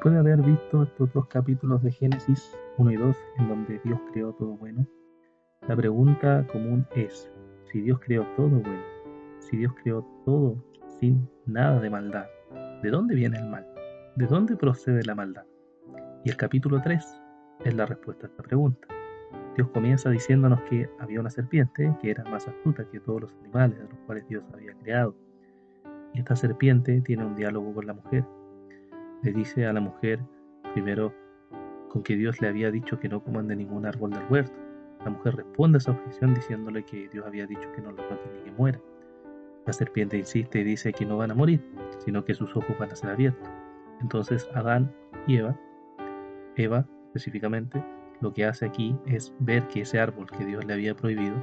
Después de haber visto estos dos capítulos de Génesis 1 y 2, en donde Dios creó todo bueno, la pregunta común es, si Dios creó todo bueno, si Dios creó todo sin nada de maldad, ¿de dónde viene el mal? ¿De dónde procede la maldad? Y el capítulo 3 es la respuesta a esta pregunta. Dios comienza diciéndonos que había una serpiente que era más astuta que todos los animales de los cuales Dios había creado. Y esta serpiente tiene un diálogo con la mujer. Le dice a la mujer, primero, con que Dios le había dicho que no coman de ningún árbol del huerto. La mujer responde a esa objeción diciéndole que Dios había dicho que no lo toquen ni que mueran. La serpiente insiste y dice que no van a morir, sino que sus ojos van a ser abiertos. Entonces Adán y Eva específicamente, lo que hace aquí es ver que ese árbol que Dios le había prohibido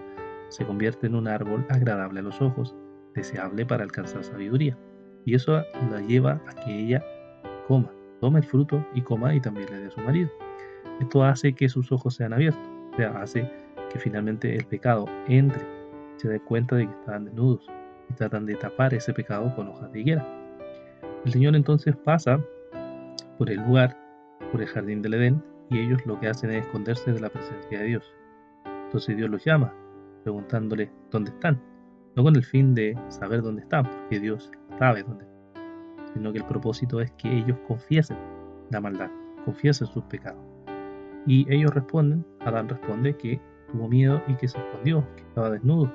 se convierte en un árbol agradable a los ojos, deseable para alcanzar sabiduría. Y eso la lleva a que ella tome el fruto y coma y también le dé a su marido. Esto hace que sus ojos sean abiertos, o sea, hace que finalmente el pecado entre, se dé cuenta de que estaban desnudos y tratan de tapar ese pecado con hojas de higuera. El Señor entonces pasa por el lugar, por el jardín del Edén, y ellos lo que hacen es esconderse de la presencia de Dios. Entonces Dios los llama, preguntándole dónde están, no con el fin de saber dónde están, porque Dios sabe dónde están, sino que el propósito es que ellos confiesen la maldad, confiesen sus pecados. Y ellos responden, Adán responde que tuvo miedo y que se escondió, que estaba desnudo.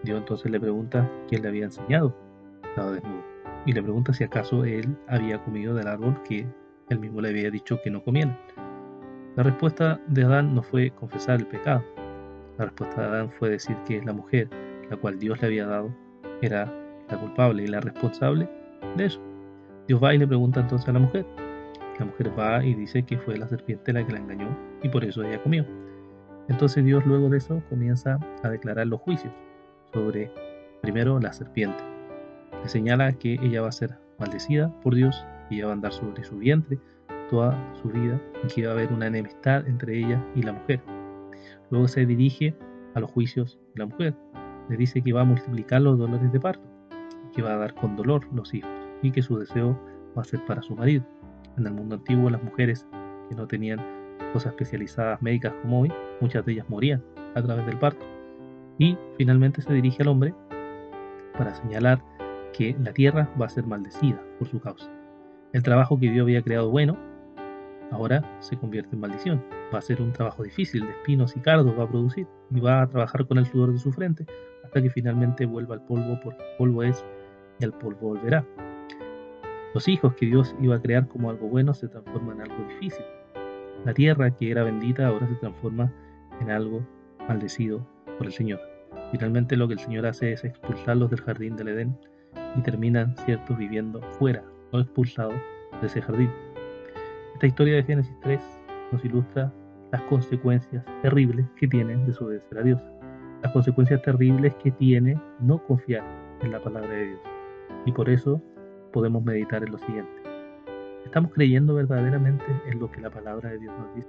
Dios entonces le pregunta quién le había enseñado que estaba desnudo. Y le pregunta si acaso él había comido del árbol que él mismo le había dicho que no comiera. La respuesta de Adán no fue confesar el pecado. La respuesta de Adán fue decir que la mujer, la cual Dios le había dado, era la culpable y la responsable de eso. Dios va y le pregunta entonces a la mujer. La mujer va y dice que fue la serpiente la que la engañó y por eso ella comió. Entonces Dios luego de eso comienza a declarar los juicios sobre, primero, la serpiente. Le señala que ella va a ser maldecida por Dios, que ella va a andar sobre su vientre toda su vida y que va a haber una enemistad entre ella y la mujer. Luego se dirige a los juicios de la mujer. Le dice que va a multiplicar los dolores de parto, que va a dar con dolor los hijos y que su deseo va a ser para su marido. En el mundo antiguo las mujeres que no tenían cosas especializadas médicas como hoy, muchas de ellas morían a través del parto. Y finalmente se dirige al hombre para señalar que la tierra va a ser maldecida por su causa. El trabajo que Dios había creado bueno, ahora se convierte en maldición. Va a ser un trabajo difícil, de espinos y cardos va a producir, y va a trabajar con el sudor de su frente hasta que finalmente vuelva al polvo, porque polvo es y al polvo volverá. Los hijos que Dios iba a crear como algo bueno se transforman en algo difícil. La tierra que era bendita ahora se transforma en algo maldecido por el Señor. Finalmente lo que el Señor hace es expulsarlos del jardín del Edén y terminan ciertos viviendo fuera, no expulsados de ese jardín. Esta historia de Génesis 3 nos ilustra las consecuencias terribles que tiene desobedecer a Dios. Las consecuencias terribles que tiene no confiar en la palabra de Dios. Y por eso podemos meditar en lo siguiente. ¿Estamos creyendo verdaderamente en lo que la palabra de Dios nos dice?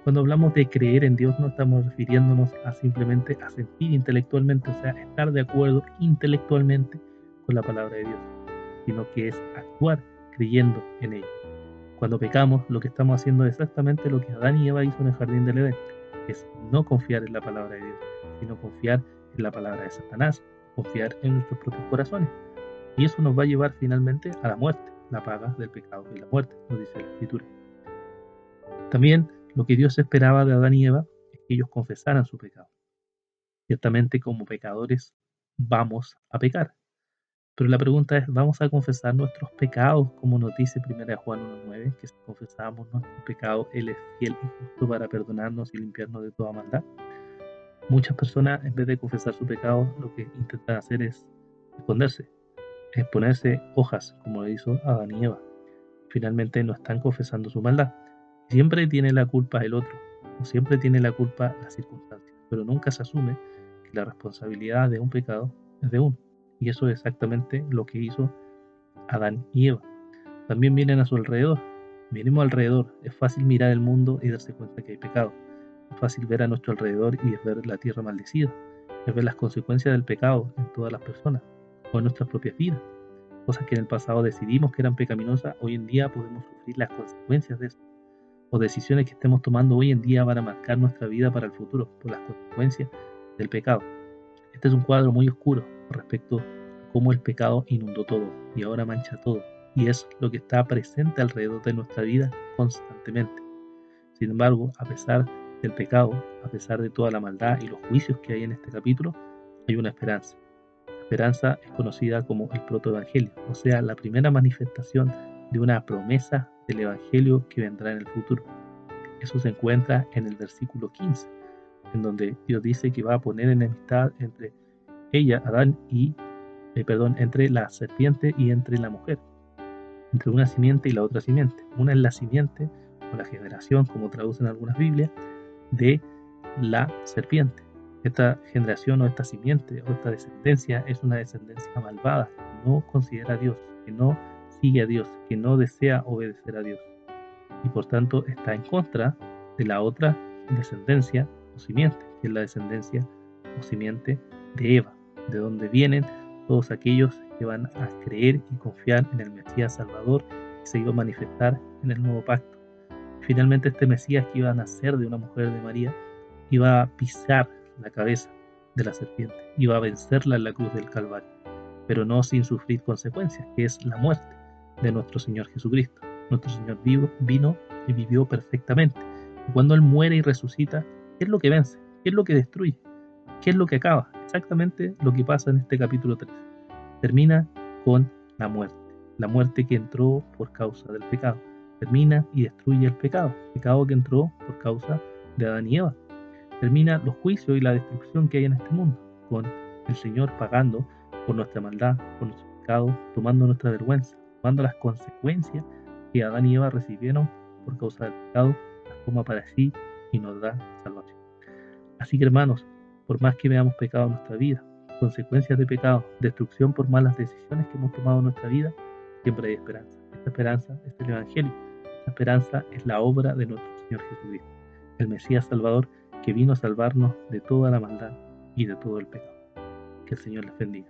Cuando hablamos de creer en Dios no estamos refiriéndonos a simplemente a sentir intelectualmente, o sea, estar de acuerdo intelectualmente con la palabra de Dios, sino que es actuar creyendo en ella. Cuando pecamos, lo que estamos haciendo es exactamente lo que Adán y Eva hizo en el jardín del Edén, es no confiar en la palabra de Dios, sino confiar en la palabra de Satanás, confiar en nuestros propios corazones. Y eso nos va a llevar finalmente a la muerte. La paga del pecado y la muerte, nos dice la Escritura. También lo que Dios esperaba de Adán y Eva es que ellos confesaran su pecado. Ciertamente como pecadores vamos a pecar. Pero la pregunta es, ¿vamos a confesar nuestros pecados como nos dice 1 Juan 1:9? Que si confesamos nuestros pecados, Él es fiel y justo para perdonarnos y limpiarnos de toda maldad. Muchas personas, en vez de confesar su pecado, lo que intentan hacer es esconderse, es ponerse hojas, como lo hizo Adán y Eva. Finalmente no están confesando su maldad. Siempre tiene la culpa el otro, o siempre tiene la culpa las circunstancias, pero nunca se asume que la responsabilidad de un pecado es de uno. Y eso es exactamente lo que hizo Adán y Eva. También vienen a su alrededor. Miremos alrededor. Es fácil mirar el mundo y darse cuenta que hay pecado. Es fácil ver a nuestro alrededor y es ver la tierra maldecida. Es ver las consecuencias del pecado en todas las personas o en nuestras propias vidas. cosas que en el pasado decidimos que eran pecaminosas, hoy en día podemos sufrir las consecuencias de eso. O decisiones que estemos tomando hoy en día van a marcar nuestra vida para el futuro por las consecuencias del pecado. Este es un cuadro muy oscuro respecto a cómo el pecado inundó todo y ahora mancha todo, y es lo que está presente alrededor de nuestra vida constantemente. Sin embargo, a pesar del pecado, a pesar de toda la maldad y los juicios que hay en este capítulo, hay una esperanza. La esperanza es conocida como el protoevangelio, o sea, la primera manifestación de una promesa del evangelio que vendrá en el futuro. Eso se encuentra en el versículo 15, en donde Dios dice que va a poner enemistad entre ella, Adán, entre la serpiente y entre la mujer, entre una simiente y la otra simiente. Una es la simiente, o la generación, como traducen algunas Biblias, de la serpiente. Esta generación o esta simiente o esta descendencia es una descendencia malvada, que no considera a Dios, que no sigue a Dios, que no desea obedecer a Dios. Y por tanto está en contra de la otra descendencia o simiente, que es la descendencia o simiente de Eva, de donde vienen todos aquellos que van a creer y confiar en el Mesías Salvador que se iba a manifestar en el nuevo pacto. Finalmente este Mesías que iba a nacer de una mujer de María iba a pisar la cabeza de la serpiente, iba a vencerla en la cruz del Calvario, pero no sin sufrir consecuencias, que es la muerte de nuestro Señor Jesucristo. Nuestro Señor vino y vivió perfectamente. Y cuando Él muere y resucita, ¿qué es lo que vence? ¿Qué es lo que destruye? ¿Qué es lo que acaba? Exactamente lo que pasa en este capítulo 3. Termina con la muerte que entró por causa del pecado. Termina y destruye el pecado que entró por causa de Adán y Eva. Termina los juicios y la destrucción que hay en este mundo, con el Señor pagando por nuestra maldad, por nuestro pecado, tomando nuestra vergüenza, tomando las consecuencias que Adán y Eva recibieron por causa del pecado, las toma para sí y nos da salvación. Así que hermanos, por más que veamos pecado en nuestra vida, consecuencias de pecado, destrucción por malas decisiones que hemos tomado en nuestra vida, siempre hay esperanza. Esta esperanza es el Evangelio. Esta esperanza es la obra de nuestro Señor Jesucristo, el Mesías Salvador que vino a salvarnos de toda la maldad y de todo el pecado. Que el Señor les bendiga.